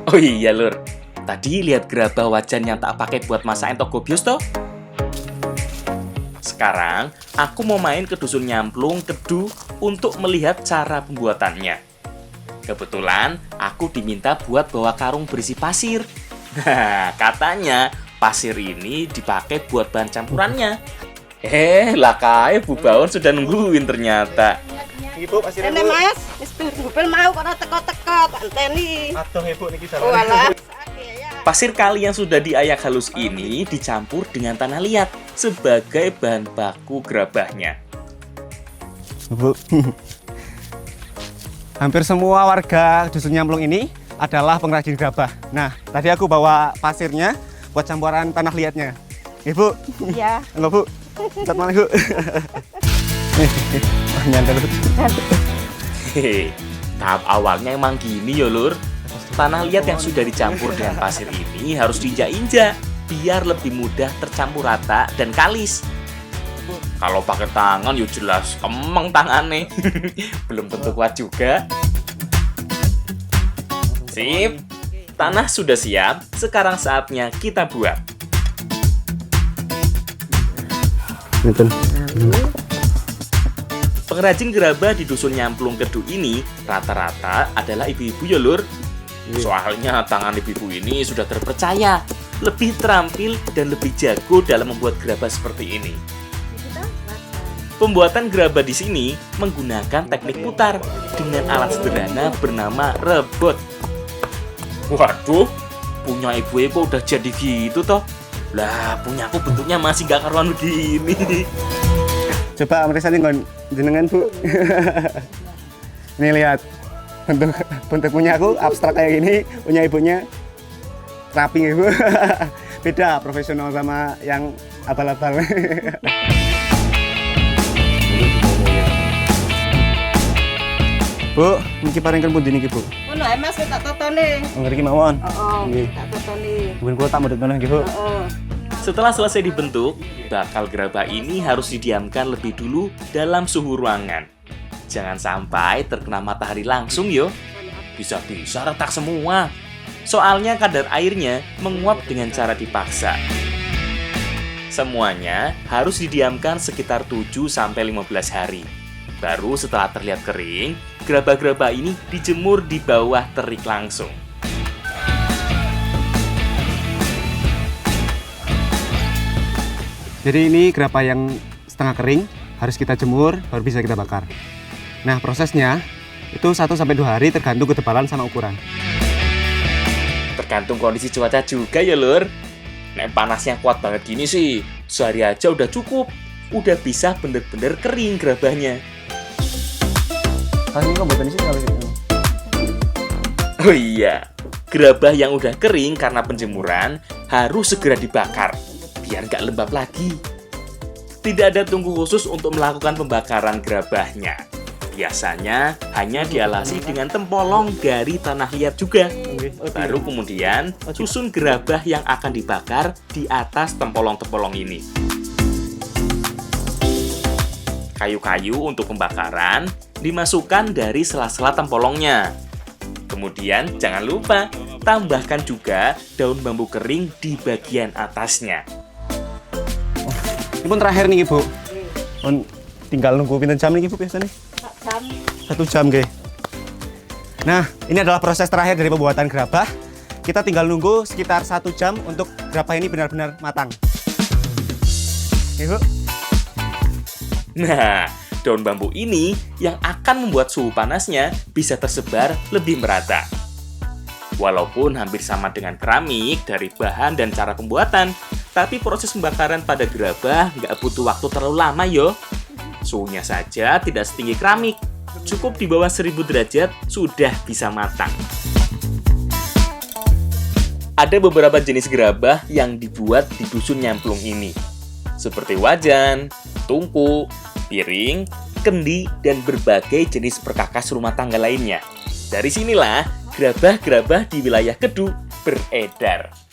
Oh iya lur, tadi lihat gerabah wajan yang tak pakai buat masak entok gobios toh? Sekarang, aku mau main ke Dusun Nyamplung, Kedu untuk melihat cara pembuatannya. Kebetulan, aku diminta buat bawa karung berisi pasir. Nah, katanya pasir ini dipakai buat bahan campurannya. Lah kae Bu Baon sudah nungguin ternyata. Ibu pasirnya Ini Bu. mas, wis gupil mau kok teko-teko tak enteni. Aduh Ibu niki Oh alah. Pasir kali yang sudah diayak halus ini dicampur dengan tanah liat sebagai bahan baku gerabahnya. Bu. Hampir semua warga Dusun Nyamplung ini adalah pengrajin gerabah. Nah, tadi aku bawa pasirnya buat campuran tanah liatnya. Ibu. Iya. Enggak Bu. Cat mana Bu? Nyantel. Hehe, tahap awalnya emang gini ya lur. Tanah liat yang sudah dicampur dengan pasir ini harus diinjak-injak biar lebih mudah tercampur rata dan kalis. Kalau pakai tangan ya jelas kemeng tangannya. Belum tentu kuat juga. Sip, tanah sudah siap. Sekarang saatnya kita buat. Pengrajin gerabah di Dusun Nyamplung Kedu ini rata-rata adalah ibu-ibu ya lur. Soalnya tangan ibu-ibu ini sudah terpercaya, lebih terampil dan lebih jago dalam membuat gerabah seperti ini. Pembuatan gerabah di sini menggunakan teknik putar dengan alat sederhana bernama rebot. Waduh, punya ibu-ibu udah jadi gitu toh. Lah, punya aku bentuknya masih gak karuan begini. Coba mereka nih jenengan Bu. Nih lihat. Bentuk punya aku abstrak kayak gini, punya ibunya rapi Ibu. Beda profesional sama yang abal-abal. Bu, niki paringkan pundi niki Bu? Ngono ae mas tak totone. Ngerti mawon. Heeh, tak totone. Mungkin kula tak medhot meneh nggih Bu. Heeh. Setelah selesai dibentuk, bakal gerabah ini harus didiamkan lebih dulu dalam suhu ruangan. Jangan sampai terkena matahari langsung yo. Bisa-bisa retak semua. Soalnya kadar airnya menguap dengan cara dipaksa. Semuanya harus didiamkan sekitar 7-15 hari. Baru setelah terlihat kering, gerabah-gerabah ini dijemur di bawah terik langsung. Jadi ini gerabah yang setengah kering harus kita jemur baru bisa kita bakar. Nah, prosesnya itu 1-2 hari tergantung ketebalan sama ukuran. Tergantung kondisi cuaca juga ya lur. Nek panasnya kuat banget gini sih, sehari aja udah cukup. Udah bisa bener-bener kering gerabahnya. Kalian kok buatan di sini kalau gitu? Oh iya, gerabah yang udah kering karena penjemuran harus segera dibakar biar nggak lembab lagi. Tidak ada tungku khusus untuk melakukan pembakaran gerabahnya. Biasanya hanya dialasi dengan tempolong dari tanah liat juga. Baru kemudian susun gerabah yang akan dibakar di atas tempolong-tempolong ini. Kayu-kayu untuk pembakaran dimasukkan dari sela-sela tempolongnya. Kemudian jangan lupa tambahkan juga daun bambu kering di bagian atasnya. Ini pun terakhir nih Ibu. Pun tinggal nunggu pinten jam nih Ibu biasanya? Jam 1 jam nggih. Nah, ini adalah proses terakhir dari pembuatan gerabah. Kita tinggal nunggu sekitar 1 jam untuk gerabah ini benar-benar matang. Ibu. Nah, daun bambu ini yang akan membuat suhu panasnya bisa tersebar lebih merata. Walaupun hampir sama dengan keramik dari bahan dan cara pembuatan, tapi proses pembakaran pada gerabah nggak butuh waktu terlalu lama yo. Suhunya saja tidak setinggi keramik, cukup di bawah 1000 derajat sudah bisa matang. Ada beberapa jenis gerabah yang dibuat di Dusun Nyamplung ini, seperti wajan, tungku, piring, kendi, dan berbagai jenis perkakas rumah tangga lainnya. Dari sinilah gerabah-gerabah di wilayah Kedu beredar.